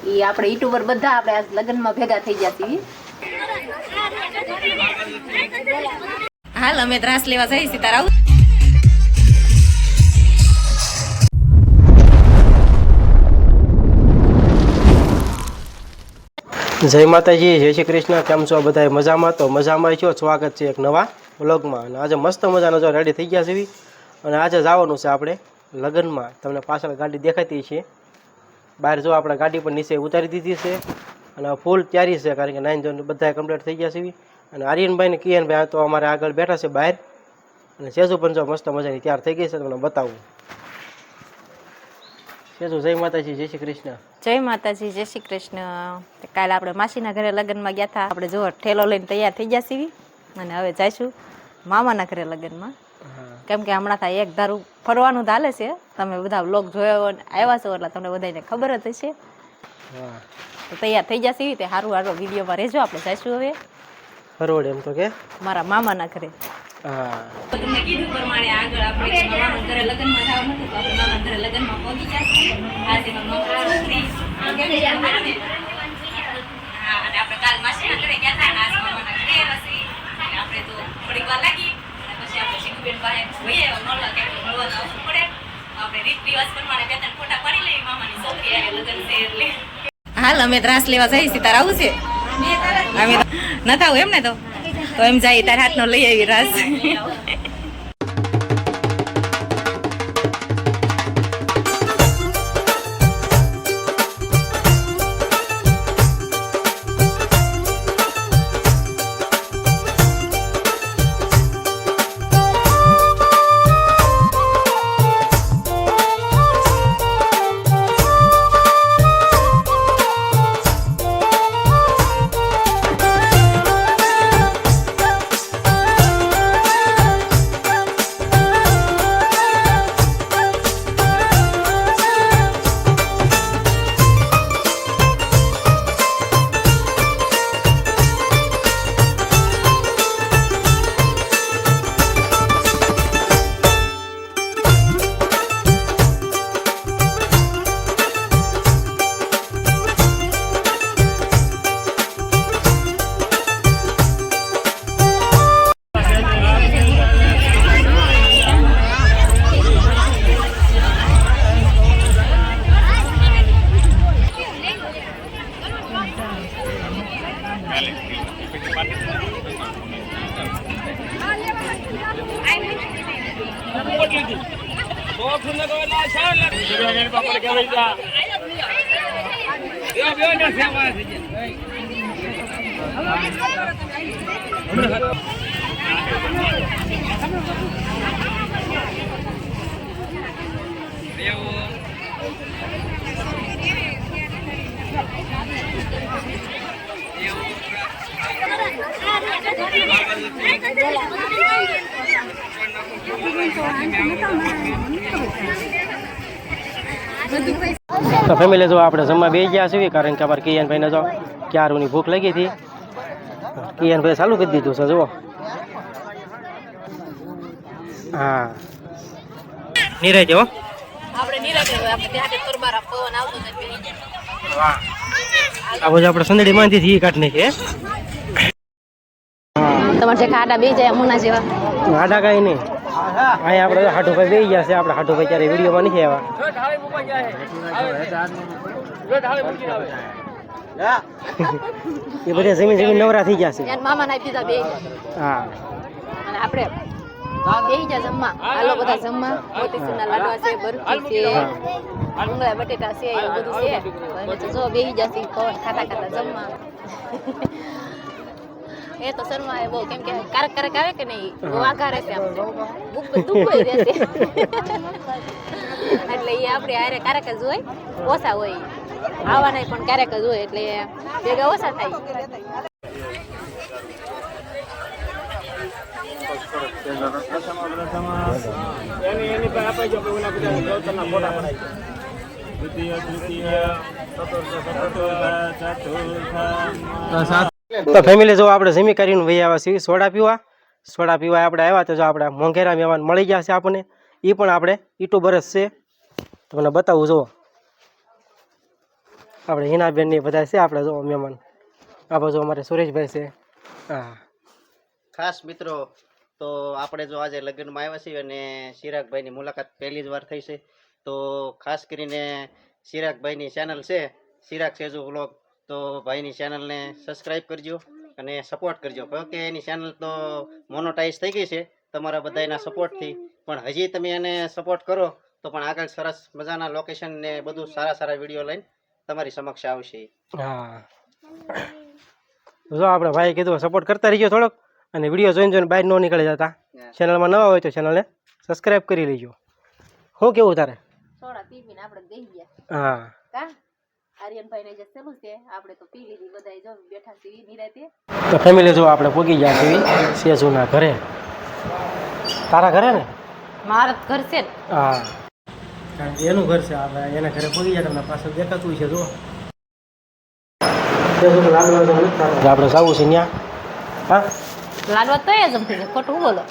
એ આપણે યુટ્યુબર બધા આપણે આ લગ્નમાં ભેગા થઈ ગયા છીએ. હાલ અમે ત્રાસ લેવા જઈએ છીએ. તારા જય માતાજી, જય શ્રી કૃષ્ણ. કેમ છો બધા? મજામાં? તો મજામાં છો. સ્વાગત છે એક નવા વ્લોગમાં. અને આજે મસ્ત મજાનો જો રેડી થઈ ગયા છે અને આજે જવાનું છે આપણે લગ્નમાં. તમને પાછળ ગાડી દેખાતી છે. બહાર જો આપણે ગાડી પર નીચે ઉતારી દીધી છે અને ફૂલ તૈયારી છે, કારણ કે 9 જણ બધા કમ્પ્લીટ થઈ ગયા છે. અને આર્યનભાઈ ને કિયનભાઈ તો અમારે આગળ બેઠા છે બહાર. અને સેજુ પણ જો મસ્ત મજાની તૈયાર થઈ ગઈ છે, તમને બતાવું. સેજુ, જય માતાજી, જય શ્રી કૃષ્ણ. જય માતાજી, જય શ્રી કૃષ્ણ. કાલે આપણે માસીના ઘરે લગ્નમાં ગયા હતા. આપણે જો ઠેલો લઈને તૈયાર થઈ ગયા છીએ અને હવે જઈશું મામાના ઘરે લગ્નમાં. કેમ કે હમણાં થાય એક ધારું ફરવાનું ચાલે છે. તમે બધા વ્લોગ જોયો આવ્યા છો એટલે તમને બધાને ખબર જ હશે. તો તૈયાર થઈ ગયા છીએ તે સારું સારું વિડીયોમાં રહેજો. આપણે જઈશું હવે ફરવડ એમ તો કે મારા મામાના ઘરે. તમને કીધું પ્રમાણે આગળ આપણે મામાના ઘરે લગ્નમાં જવાનું હતું, તો આપણે મામાના ઘરે લગ્નમાં પહોંચી જશું. આજે અને આપણે કાલ માસીના ઘરે ગયા હતા અને આજ મામાના ઘરે આવ્યા છીએ. આપણે તો થોડીક વાર લાગી અને પછી આપણે શીખુબેન પાસે જોઈએ મળવા, કેમ કે મળવા તો આવવું પડે. આપણે રીત રિવાજ પ્રમાણે 2-3 ફોટા પાડી લઈએ. મામાની છોકરી આવે લગ્ન છે એટલે. હાલ અમે ત્રાસ લેવા જઈએ છીએ. તારે આવું છે? અમે ન થાવું એમ ને? તો એમ જાય તાર હાથનો લઈ આવી રાસ. તો ફેમિલી જો આપણે જમવા બેસી ગયા છીએ, કારણ કે અમારે કિયનભાઈને જો ક્યારની ભૂખ લાગી હતી. કિયનભાઈ ચાલુ કરી દીધું છે જુઓ. હા, નિરાય હો. આપણે નિરાતે આપણે ત્યાં પરબારા પવન આવતો તો બેહી જાય. વાહ, આ બધું આપણે સંદડી માંથી ઈ કાઢ નાખીએ. તમારે જે ખાડા બેહી જાય મુના જેવા આડા કાંઈ નહીં. અહીંયા આપણે હાટુભાઈ બેસી ગયા છે. આપણે હાટુભાઈ ક્યારે વિડીયોમાં નથી આવ્યા. એ બધા જમીન નવરા થઈ ગયા છે. મામા ના પીધા બે. હા, અને આપણે બેહી જા જમવા. હાલો બધા જમવા. મોતીચૂરના લાડવા છે, બરફી છે, ડુંગળા બટેટા છે, એવું બધું છે. અને તો જો બેહી જાસી ખાતા ખાતા જમવા. એ તો શર્મા એ બહુ, કેમ કે કારક કારક આવે કે નહીં, બહુ આઘારે છે. આમ દુબઈ રહેશે એટલે એ આપણે હારે કારક જ હોય, ઓછા હોય. આવવાના પણ ક્યારેક જ હોય એટલે ભેગા ઓછા થાય. તો ફેમિલી જો આપણે જમી કરીને વહી આવ્યા છીએ સોડા પીવા આપણે આવ્યા. તો જો આપણે મોંઘેરા મહેમાન મળી ગયા છે આપણને. એ પણ આપણે યુટ્યુબર જ છે, તમને બતાવું. જુઓ આપણે હિનાબેન ની બધા છે આપણે જો મહેમાન. આ બાજુ અમારે સુરેશભાઈ છે. હા ખાસ મિત્રો, તો આપણે જો આજે લગ્નમાં આવ્યા છીએ અને ચિરાગભાઈની મુલાકાત પહેલી જ વાર થઈ છે. તો ખાસ કરીને ચિરાગભાઈની ચેનલ છે ચિરાગ સેજુ વ્લોગ, તો ભાઈની ચેનલને સબસ્ક્રાઈબ કરજો અને સપોર્ટ કરજો. કે એની ચેનલ તો મોનોટાઈઝ થઈ ગઈ છે તમારા બધાના સપોર્ટથી, પણ હજી તમે એને સપોર્ટ કરો તો પણ આગળ સરસ મજાના લોકેશન ને બધું સારા સારા વિડીયો લઈને તમારી સમક્ષ આવશે. હા જો આપણે ભાઈ કીધું સપોર્ટ કરતા રહીજો થોડોક, અને વિડીયો જોઈને બહાર ન નીકળી જતા. ચેનલમાં નવા હોય તો ચેનલને સબસ્ક્રાઈબ કરી લેજો. શું કેવું તારે? સોડા પીવીને આપણે ગઈ ગયા. હા કા આર્યનભાઈ ને જે સેલું છે આપણે તો પી લીધી, બધા જો બેઠા છીએ નિરાતે. તો ફેમિલી જો આપણે પહોંચી ગયા છીએ સેજુના ઘરે. તારા ઘરે ને? મારા ઘર છે ને. હા કારણ કે એનું ઘર છે, આપણે એના ઘરે પહોંચી ગયા. તમને પાછળ દેખાતું છે જો આપણે જવું છે ત્યાં. હા લાડવા તો એ જ થઈ જાય, ખોટું બોલો.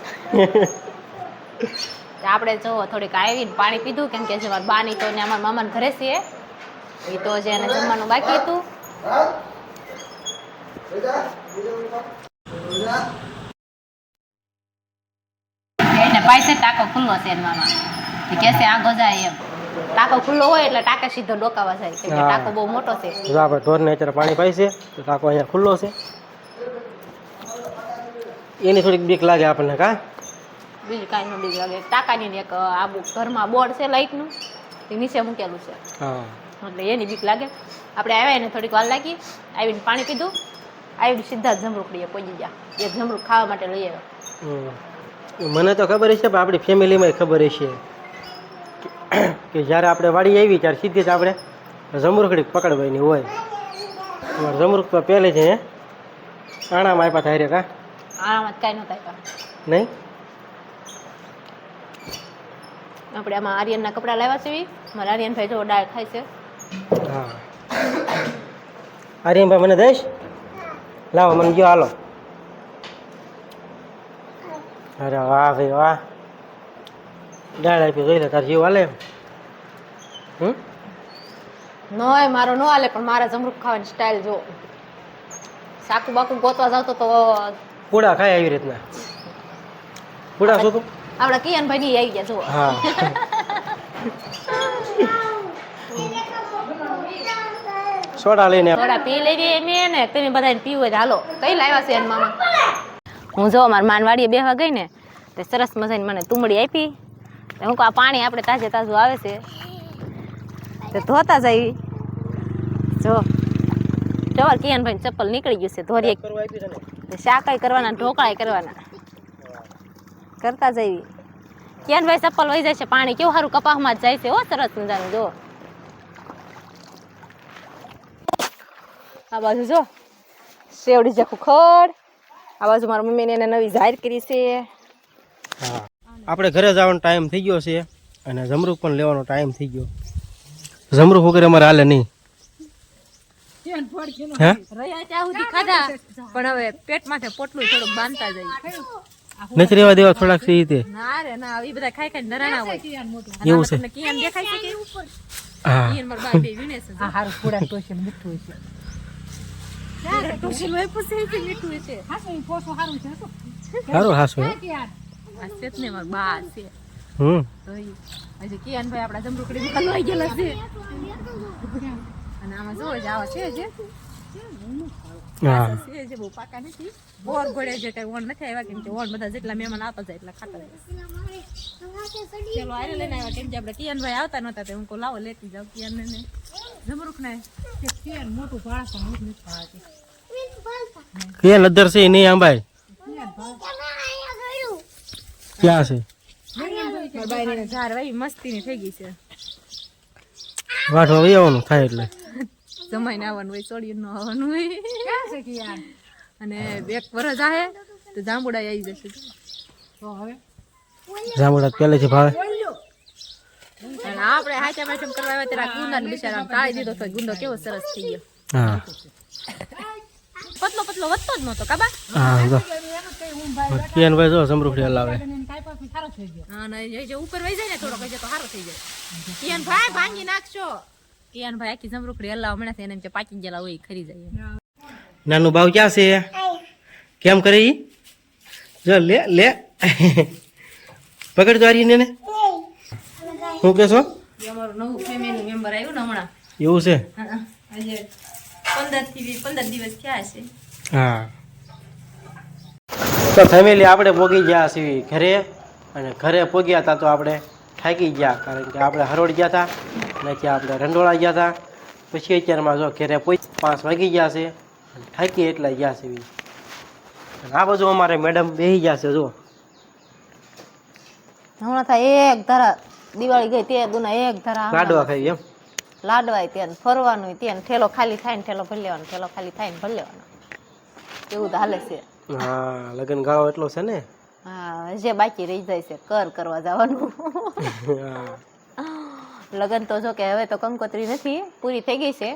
આપણે જો થોડીક આવીને પાણી પીધું, કેમ કે જે મારા બાની તો ને અમારા મામાના ઘરે છે એ તો જે એને જમવાનું બાકી હતું. એને પાસે ટાંકો ખુલ્લો છે એના મામા કે છે આગો જાય એમ. ટાંકો ખુલ્લો હોય એટલે ટાંકા સીધો ડોકાવા જાય, કેમ કે ટાંકો બહુ મોટો છે. જો આપણે ઢોરને અત્યારે પાણી પાઈ છે તો ટાંકો અહીંયા ખુલ્લો છે. એની થોડીક બીક લાગે આપણને. કા બીજું કાંઈ નો બીક લાગે. ટાંકાની ને એક આ ઘરમાં બોર્ડ છે લાઇટનું, એ નીચે મૂકેલું છે, હા એટલે એની બીક લાગે. આપણે આવ્યા એને થોડીક વાર લાગી, આવીને પાણી પીધું, આવીને સીધા જમરૂખડીએ પહોંચી ગયા. એક જમરૂખ ખાવા માટે લઈ આવ્યા. મને તો ખબર છે, પણ આપણી ફેમિલીમાં ખબર છે કે જ્યારે આપણે વાડી આવી ત્યારે સીધી જ આપણે જમરૂખડી પકડવાની હોય. જમરૂખ તો પહેલે જ આણામાં આપ્યા થાય રે. કા આરામત કાંઈ નહોતા આપ્યા નહીં? આપણે આમાં આર્યનના કપડાં લાવ્યા છે. મારા આર્યનભાઈ જો દાળ ખાય છે. હા આર્યનભાઈ મને દઈશ? લાવો મને ગયો હાલો. અરે વાહ ભાઈ વાહ, દાળ આપી જોઈ લે. તાર જીવ હાલે? નોય મારો નો હાલે, પણ મારા જમરૂખ ખાવાની સ્ટાઇલ જો. સાકુ બાકુ ગોતવા જાવ તો પૂડા ખાય એવી રીતના. પૂડા શું તું? આપડા કિયાનભાઈ ની આવી ગયા જો. હા સોડા લઈને થોડા પી લઈ ને તમે બધાને પીવું હોય તો હાલો. કઈ લાવ્યા છે એન મામા? હું જો મારા માનવાડીએ બેહવા ગઈ ને તે સરસ મજાની મને તુંબડી આપી. હું કહું આ પાણી આપણે તાજે તાજું આવે છે તે ધોતા જઈ. જો જવાર કિયાનભાઈ ચપ્પલ નીકળી ગયું છે ધોરી. શાકાઈ કરવાના, ઢોકળાઈ કરવાના, કરતા જઈ. કિયાનભાઈ ચપ્પલ વહી જાય છે. પાણી કેવું સારું કપાસમાં જ જાય છે. હો સરસ મજાનું. જો આ બાજુ જો શેવડી જાખું ખડ. આ બાજુ મારા મમ્મીને એને નવી જાહેર કરી છે. હા આપણે ઘરે જવાનો ટાઈમ થઈ ગયો છે અને જમરૂખ પણ લેવાનો ટાઈમ થઈ ગયો. જમરૂખ વગેરે અમારે હાલે નહીં. પણ હવે પેટ માથે પોટલું થોડુંક બાંધતા જાય. નથી રહેવા દેવા થોડાક છે તે. ના રે ના, એ બધા ખાઈ ખાઈને ધરાણા હોય. એવું છે? કિયાન દેખાય છે કે? હા કિયાન મારા બાઈ બે વીણે છે. આ હારું પૂડા ટોશી મીઠું છે. ટોશી લોય પૂછે છે મીઠું છે. હાસું પોસો હારું છે. સારું હાસું. આ સેતને મારા બા છે. તો હજી કિયાનભાઈ આપડા જમરૂકડી માં લઈ ગયેલા છે. અને આમાં જો જ આવા છે જે હા છે જે બહુ પાકા નથી. બોર ગોળે જે કઈ ઓણ નથી આવ્યા, કેમ કે ઓણ બધા જેટલા મહેમાન આવતા જાય એટલા ખાતા જાય. ચલો આરે લઈને આવ્યા, કેમ કે આપણે કિયાનભાઈ આવતા નહોતા તે હું કહું લાવો લેતી જાવ કિયાન ને જમરૂખ ને. કિયાન મોટું ભાળા પણ નથી ભાળતી. કે લદ્દર છે નહીં આંબાઈ ક્યાં છે? મારા બાઈ ને ઝાર વાઈ મસ્તીની થઈ ગઈ છે. વાઢવા વહી આવવાનું થાય એટલે જમાઈને આવવાનું હોય, ચોડિયું ન આવવાનું હોય. અને એક વરસ આવે તો જાંબુડા આવી જશે. તો હવે જાંબુડા પહેલેથી ભાવે. અને આપણે હાચા માચમ કરવા આવ્યા ત્યારે ગુંદાને બિચારા કાઢી દીધો તો ગુંદો કેવો સરસ થઈ ગયો. હા પતલો પતલો વધતો જ નહોતો કાબા. હા જો કિયાનભાઈ જો જમરૂખડી હલાવે. હા ને જે ઉપર વહી જાય ને થોડો કઈ તો સારો થઈ જાય. કિયાનભાઈ ભાંગી નાખશો. ઈયાન ભાઈ આખી જમરૂખડી હલાવ મળે છે એને એમ કે પાકી ગયેલા હોય ખરી જાય. નાનું બાવ ક્યાં છે? કેમ કરે ઈ? જો લે લે પકડ તો આરીને ને. શું કહેશો? એ અમારું નવું ફેમિલી મેમ્બર આવ્યું ને હમણાં. એવું છે? આજે 15 દિવસ થયા છે. હા. તો ફેમિલી આપણે પોગી ગયા છીએ ઘરે, અને ઘરે પોગ્યા હતા તો આપણે થાકી ગયા, કારણ કે આપણે હરોડ ગયા હતા અને ત્યાં આપણે રંડોળા ગયા હતા. પછી અત્યારમાં જો ઘરે 5 વાગી ગયા છે અને થાકી એટલા ગયા છે. અને આ બાજુ અમારે મેડમ બેસી ગયા છે. જો હમણાં થાય એક ધારા દિવાળી ગઈ તે દુના એક ધારા લાડવા ખાઈ એમ. લાડવાય ત્યાં ફરવાનું ત્યાં ઠેલો ખાલી થાય ને ઠેલો ભરી લેવાનો, ઠેલો ખાલી થાય ને ભરી લેવાનો, એવું તો હાલે છે. હા, લગ્ન ગાળો એટલો છે ને. હા, જે બાકી રહી જાય છે કરવા જવાનું. લગ્ન તો જો કે હવે તો કંકોત્રી નથી, પૂરી થઈ ગઈ છે.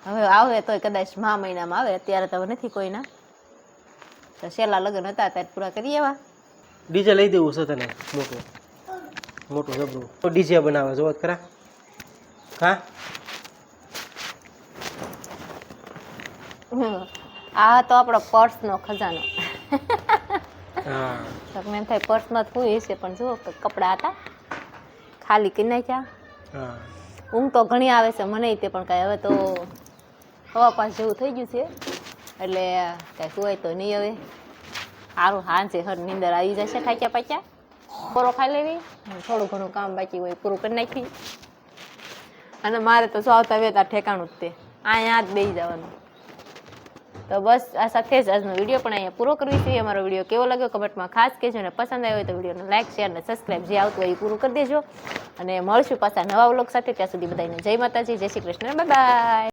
હવે આવે તો કદાચ મહિનામાં આવે, અત્યારે તો નથી કોઈના. તો છેલ્લા લગ્ન હતા ત્યારે પૂરા કરી એવા. ડીજે લઈ દેવું છે તને મોટું જબરું ડીજે બનાવે જોવો જ ખરા. હા, આ તો આપણો પર્સનો ખજાનો. હા, તો એમ થાય પર્સમાં શું છે, પણ જુઓ કપડાં હતા ખાલી કરી નાખ્યા. હા, ઊંઘ તો ઘણી આવે છે મને તે, પણ કાંઈ હવે તો 5:15 જેવું થઈ ગયું છે, એટલે કાંઈ સુવાય તો નહીં હવે. સારું હાંજે હર નીંદર આવી જશે થાક્યા પાક્યા. પોરો ખાઈ લેવી, થોડું ઘણું કામ બાકી હોય પૂરું કરી નાખી. અને મારે તો આવતા વેતા ઠેકાણું જ તે અહીંયા જ બેસી જવાનું. તો બસ આ સાથે જ આજનો વિડીયો પણ અહીંયા પૂરો કરવી છે. અમારો વિડીયો કેવો લાગ્યો કમેન્ટમાં ખાસ કહેજો, અને પસંદ આવ્યો હોય તો વિડીયોને લાઈક શેર અને સબસ્ક્રાઈબ જે આવતું હોય એ પૂરું કરી દેજો. અને મળશું પાછા નવા વ્લોગ સાથે. ત્યાં સુધી બધાને જય માતાજી, જય શ્રી કૃષ્ણ, બાય બાય.